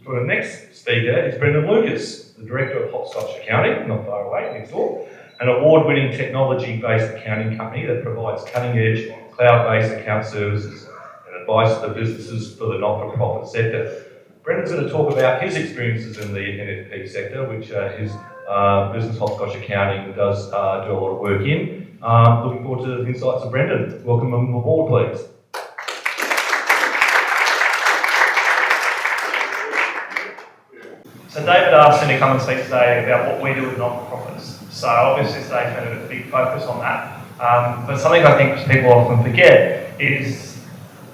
For the next speaker is Brendan Lucas, the Director of Hopscotch Accounting, not far away, next door, an award-winning technology-based accounting company that provides cutting-edge, cloud-based account services and advice to the businesses for the not-for-profit sector. Brendan's going to talk about his experiences in the NFP sector, which his business Hopscotch Accounting does do a lot of work in. Looking forward to the insights of Brendan. Welcome him aboard, please. So David asked me to come and speak today about what we do with non-for-profits. So obviously today's going to be a big focus on that. But something I think people often forget is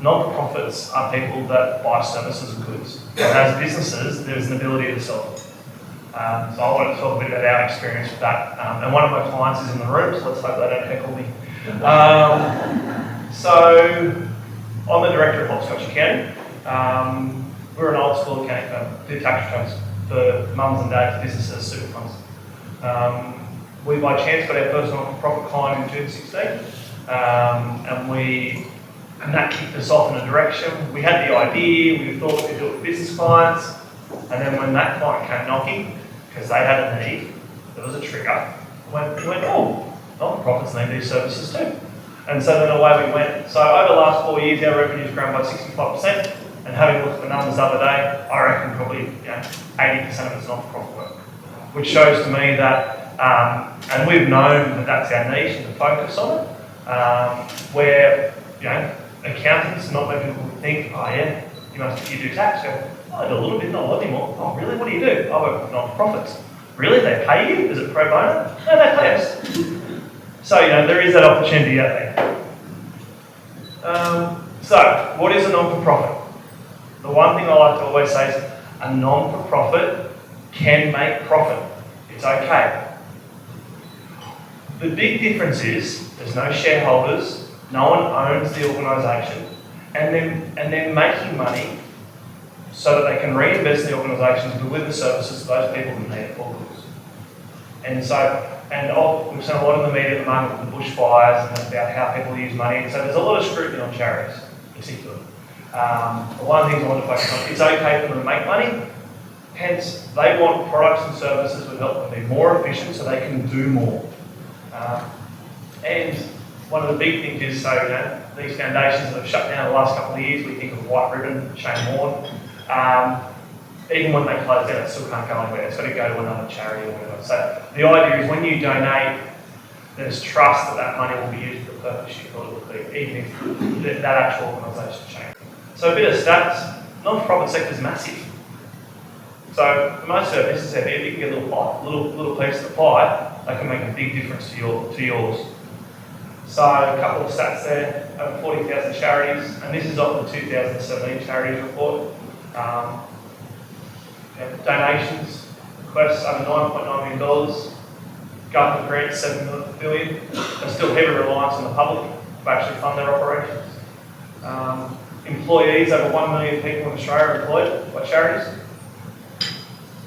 non-for-profits are people that buy services and goods. And as businesses, there's an ability to sell them. So I want to talk a bit about our experience with that. And one of my clients is in the room, so let's hope they don't heckle me. So I'm the Director of Hopscotch Accounting. We're an old school accounting firm, do tax returns for mums and dads, businesses, super funds. We by chance got our first non-for-profit client in June 16, and that kicked us off in a direction. We had the idea, we thought we could do it with business clients, and then when that client came knocking, because they had a need, there was a trigger. We went, oh, non-for-profits need these services too. And so then away we went. So over the last 4 years, our revenue's grown by 65%. And having looked at the numbers the other day, I reckon probably 80% of it's not-for-profit work, which shows to me that, and we've known that that's our niche and to focus on it, where accountants, not many people think, oh yeah, you do tax. Go, oh, I do a little bit, not a lot anymore. Oh really? What do you do? I work with not-for-profits. Really? They pay you? Is it pro bono? No, they pay us. So there is that opportunity out there. So what is a non-for-profit? The one thing I like to always say is a non-for-profit can make profit. It's okay. The big difference is there's no shareholders, no one owns the organisation, and they're making money so that they can reinvest in the organisation to deliver services to those people who need it for goods. And so, we've seen a lot in the media at the moment with the bushfires and about how people use money, and so there's a lot of scrutiny on charities, particularly. But one of the things I want to focus on, it's okay for them to make money, hence they want products and services that help them be more efficient so they can do more. And one of the big things is, so these foundations that have shut down the last couple of years, we think of White Ribbon, Shane Warne, even when they close down, it still can't go anywhere, it's got to go to another charity or whatever. So the idea is when you donate, there's trust that money will be used for the purpose you thought it would be, even if that actual organisation changes. So a bit of stats, non-for-profit sector is massive. So for most of our businesses out there, you can get a little piece of the pie, that can make a big difference to yours. So a couple of stats there, over 40,000 charities, and this is off the 2017 charities report. Donations, requests over $9.9 million, government grants $7 billion. There's still heavy reliance on the public to actually fund their operations. Employees, over 1 million people in Australia are employed by charities.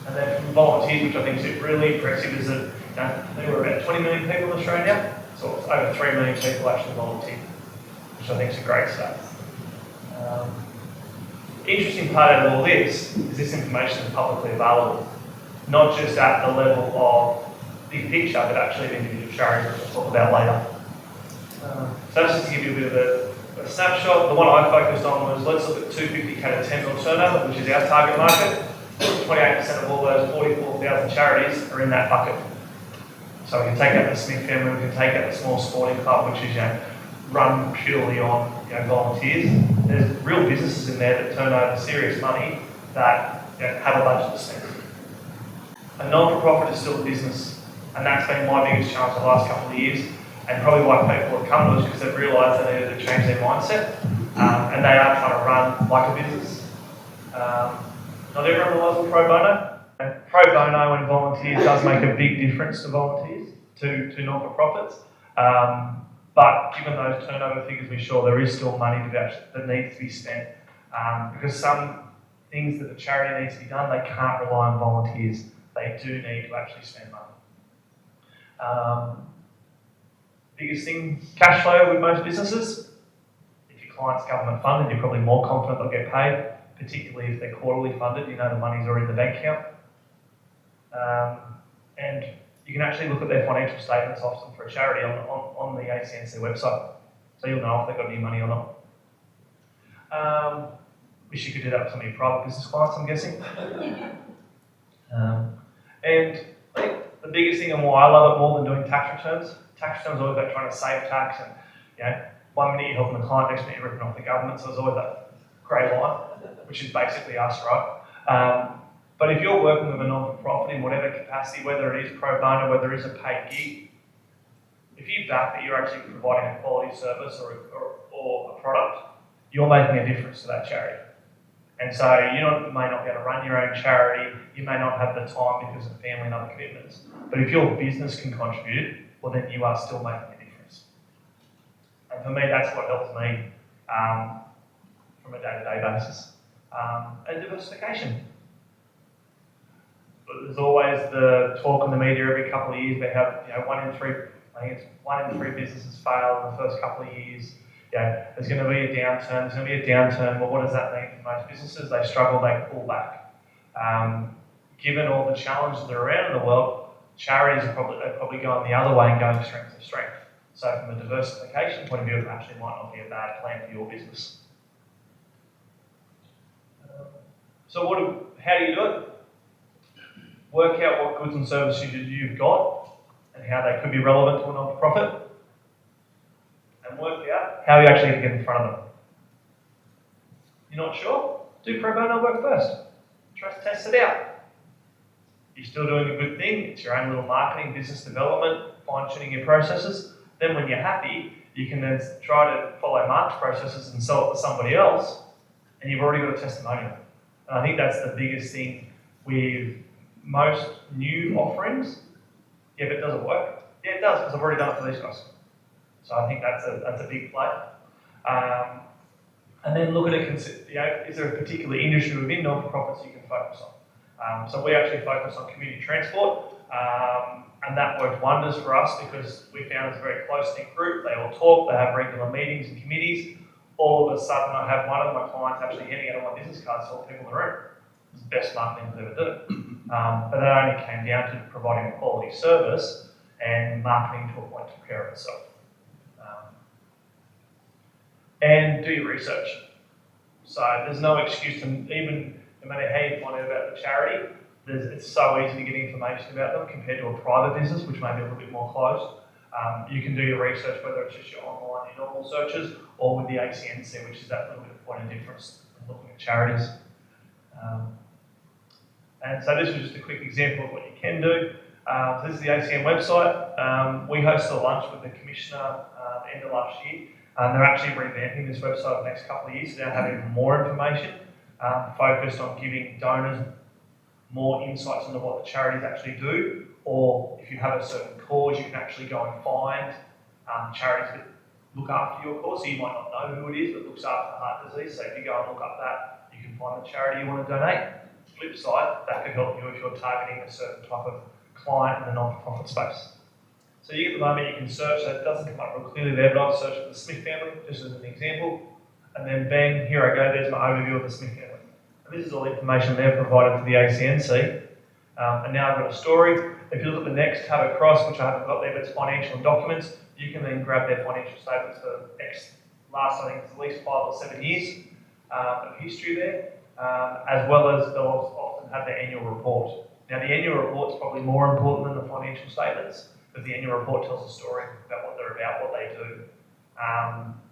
And then from volunteers, which I think is really impressive, is that I think we're about 20 million people in Australia now, so it's over 3 million people actually volunteer, which I think is a great stat. Interesting part of all this is this information is publicly available, not just at the level of big picture, but actually the individual charities, which I'll talk about later. So that's just to give you a bit of a snapshot. The one I focused on was let's look at 250k to 10 mil turnover, which is our target market. 28% of all those 44,000 charities are in that bucket. So we can take out the Smith family, we can take out the small sporting club, which is run purely on volunteers. There's real businesses in there that turn over serious money that have a budget to spend. A non-for-profit is still a business, and that's been my biggest challenge the last couple of years, and probably why people have come to us because they've realised they needed to change their mindset, and they are trying to run like a business. Not everyone relies on pro bono. Pro bono and volunteers does make a big difference to volunteers, to non-for-profits. But given those turnover figures, we're sure there is still money that needs to be spent. Because some things that the charity needs to be done, they can't rely on volunteers. They do need to actually spend money. Biggest thing, cash flow with most businesses. If your client's government funded, you're probably more confident they'll get paid, particularly if they're quarterly funded, you know the money's already in the bank account. And you can actually look at their financial statements often for a charity on the ACNC website. So you'll know if they've got any money or not. Wish you could do that with some of your private business clients, I'm guessing. And I think the biggest thing and why I love it more than doing tax returns is always about trying to save tax, and one minute you're helping the client, next minute you're ripping off the government, so there's always that grey line, which is basically us, right? But if you're working with a non-for-profit in whatever capacity, whether it is pro bono, whether it is a paid gig, if you back that you're actually providing a quality service or a product, you're making a difference to that charity. And so you may not be able to run your own charity, you may not have the time because of family and other commitments, but if your business can contribute, well then you are still making a difference. And for me, that's what helps me from a day-to-day basis. And diversification. But there's always the talk in the media every couple of years. They have, 1 in 3 businesses fail in the first couple of years. There's going to be a downturn. Well, what does that mean for most businesses? They struggle, they pull back. Given all the challenges that are around in the world, charities are probably going the other way and going strength to strength. So from a diversification point of view, it actually might not be a bad plan for your business. So how do you do it? Work out what goods and services you've got and how they could be relevant to a non-profit, and work out how you actually get in front of them. You're not sure? Do pro bono work first. Test it out. You're still doing a good thing. It's your own little marketing, business development, fine-tuning your processes. Then when you're happy, you can then try to follow Mark's processes and sell it to somebody else, and you've already got a testimonial. And I think that's the biggest thing with most new offerings. Yeah, but does it work? Yeah, it does, because I've already done it for these guys. So I think that's a big play. And then look at it, is there a particular industry within non-for-profits you can focus on? So we actually focus on community transport, and that worked wonders for us because we found it's a very close-knit group. They all talk, they have regular meetings and committees. All of a sudden, I have one of my clients actually handing out all my business cards to all people in the room. It's the best marketing we've ever done. But that only came down to providing a quality service and marketing to a point took care of itself. And do your research. So there's no excuse to, even no matter how you find out about the charity, it's so easy to get information about them compared to a private business, which may be a little bit more closed. You can do your research, whether it's just your online, your normal searches, or with the ACNC, which is that little bit of point of difference in looking at charities. And so this was just a quick example of what you can do. So this is the ACN website. We hosted a lunch with the Commissioner at the end of last year. They're actually revamping this website over the next couple of years, so they'll have even more information focused on giving donors more insights into what the charities actually do, or if you have a certain cause, you can actually go and find charities that look after your cause. So you might not know who it is, but looks after heart disease. So if you go and look up that, you can find the charity you want to donate. Flip side, that could help you if you're targeting a certain type of client in the non-for-profit space. So you at the moment you can search, so it doesn't come up real clearly there, but I've searched for the Smith family, just as an example. And then bang, here I go, there's my overview of the Smith family. And this is all the information they've provided to the ACNC. And now I've got a story. If you look at the next tab across, which I haven't got there, but it's financial and documents, you can then grab their financial statements for last, I think it's at least 5 or 7 years of history there, as well as they'll often have their annual report. Now the annual report's probably more important than the financial statements, because the annual report tells a story about what they're about, what they do,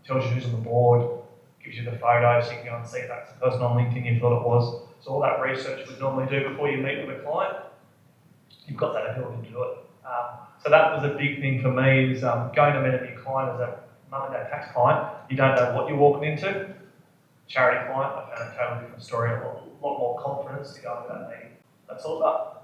tells you who's on the board, gives you the photo so you can go and see if that's the person on LinkedIn you thought it was. So all that research you would normally do before you meet with a client, you've got that ability to do it. So that was a big thing for me, is going to meet a new client as a mum and dad tax client. You don't know what you're walking into. Charity client, I found a totally different story, a lot more confidence to go into that meeting. That's all about.